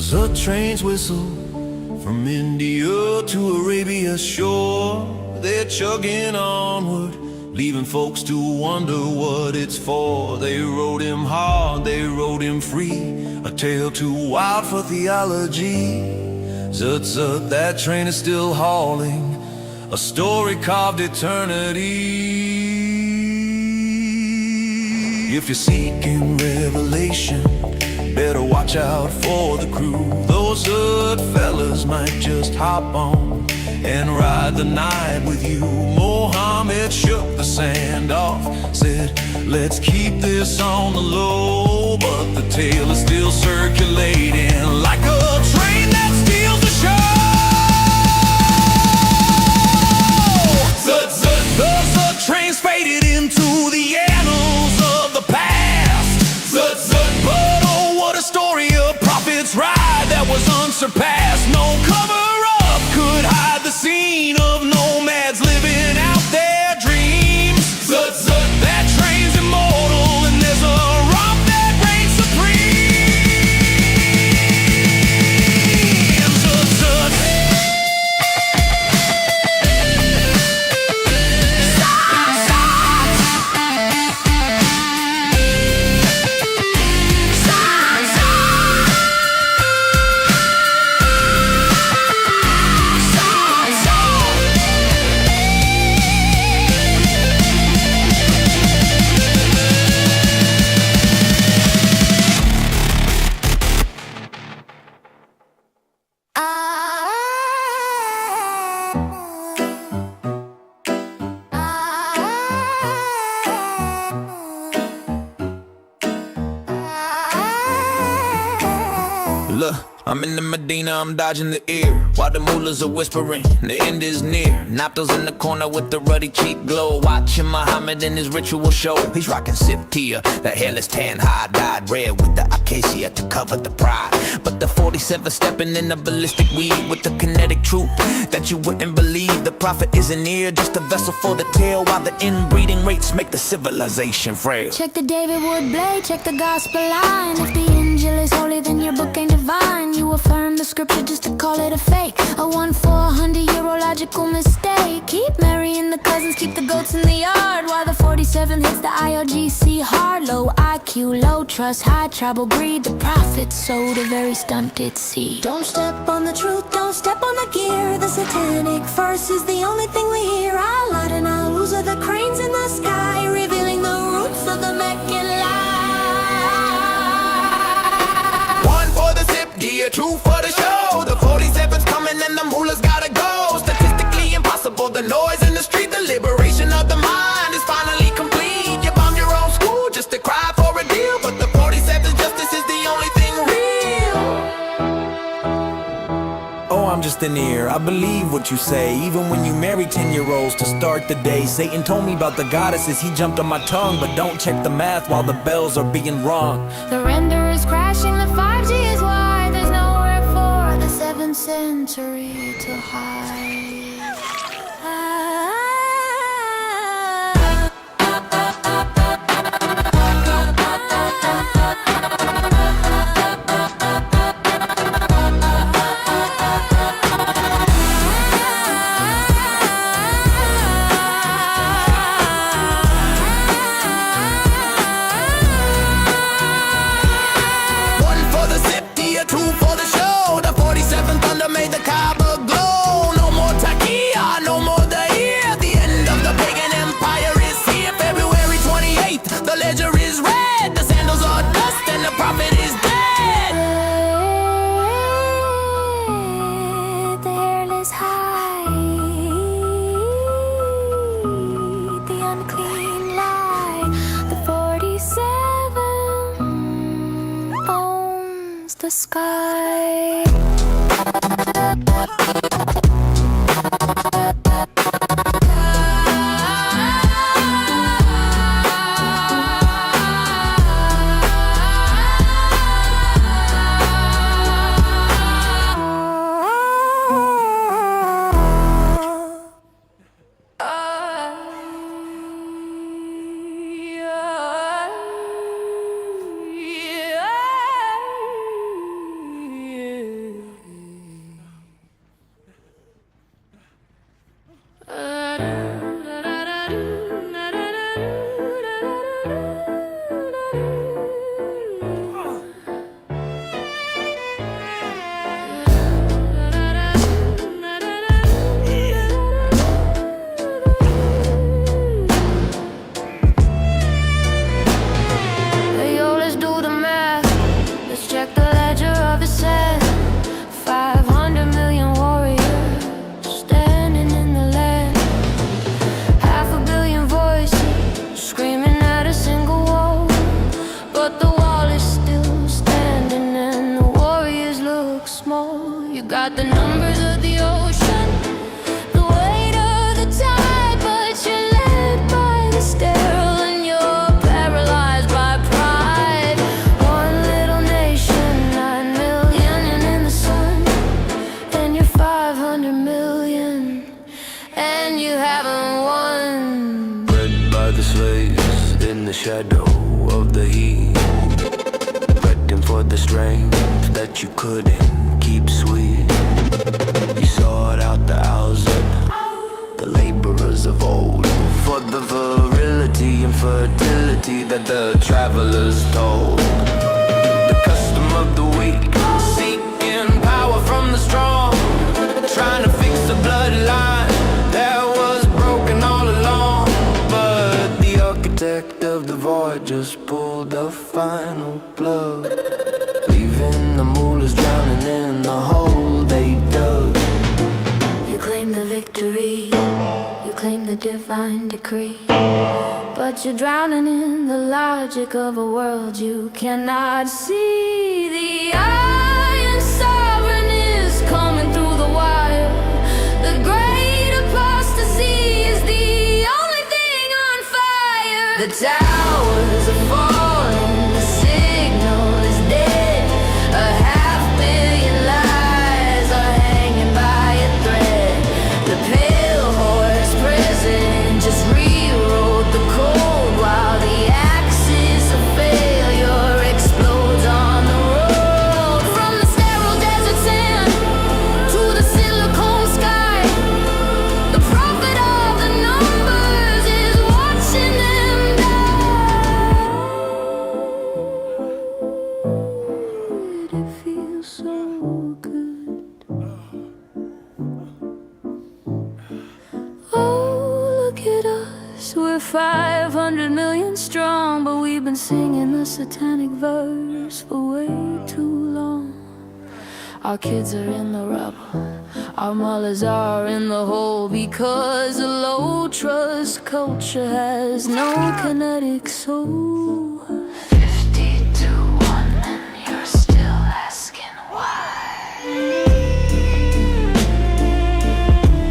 The trains whistle from India to Arabia's shore. They're chugging onward, leaving folks to wonder what it's for. They rode him hard, they rode him free, a tale too wild for theology. Zut zut, that train is still hauling, a story carved eternity. If you're seeking revelation, better watch out for the crew. Those good fellas might just hop on and ride the night with you. Mohammed shook the sand off, said, let's keep this on the low. But the tale is still circulating like a train that steals the show. Zut, zut, the trains faded into the annals of the past. Zut, zut, but oh, what a story of prophet's ride that was unsurpassed. No cover-up could hide the scene of nomads living out their dreams. Zut, zut, that train's immortal, and there's a romp that reigns supreme. Zut, zut. Look, I'm in the Medina, I'm dodging the ear, while the mullahs are whispering, the end is near. Napto's in the corner with the ruddy cheek glow, watching Muhammad in his ritual show. He's rocking Siptia, the hairless tan hide, dyed red with the acacia to cover the pride. But the 47 stepping in the ballistic weed with the kinetic truth that you wouldn't believe. The prophet isn't near, just a vessel for the tale, while the inbreeding rates make the civilization frail. Check the David Wood blade, check the gospel line. If the angel is holy, then your book ain't divine. You affirm the scripture just to call it a fake, a 1 for 100-year logical mistake. Keep marrying the cousins, keep the goats in the yard, while the 47 hits the IOGC hard. Low IQ, low trust, high tribal greed. The prophet sowed a very stunted seed. Don't step on the truth, don't step on the gear. The satanic verse is the only thing we hear. Allah and Aluz are the cranes in the sky, revealing the roots of the Meccan lie. 1 for the sip gear, 2 for the show. The 47's coming and the mullahs gotta go. Statistically impossible, the noise in the street. The liberation of the mind is finally complete. You bomb your own school just to cry for a deal, but the 47's justice is the only thing real. Oh, I'm just an ear, I believe what you say. Even when you marry 10-year-olds to start the day. Satan told me about the goddesses, he jumped on my tongue, but don't check the math while the bells are being rung. The render is crashing, the 5G is wide. There's nowhere for the 7th century to hide. Made the Kaaba glow. No more Takia, no more Dahir. The end of the pagan empire is here. February 28th, the ledger is red. The sandals are dust and the prophet is dead. The hairless hide, the unclean lie. The 47 owns the sky. shadow of the heat, waiting for the strength that you couldn't keep sweet. You sought out the owls and the laborers of old for the virility and fertility that the travelers told. The custom of the weak, seeking power from the strong, trying to fix the bloodline that was broken all along. But the architect of the void just pulled the final plug, leaving the mullahs drowning in the hole they dug. You claim the victory, you claim the divine decree, but you're drowning in the logic of a world you cannot see. The iron sovereign is coming through the wire. The great apostasy is the only thing on fire. The towers are falling, the signal is dead. 500,000 lies are hanging by a thread. The pale horse prison just rewrote the code, while the axis of failure explodes on the road. From the sterile desert sand to the silicone sky, the prophet of the numbers is watching them die. It feels so good. Oh, look at us, we're 500 million strong, but we've been singing the satanic verse for way too long. Our kids are in the rubble, our mothers are in the hole, because a low trust culture has no kinetic soul.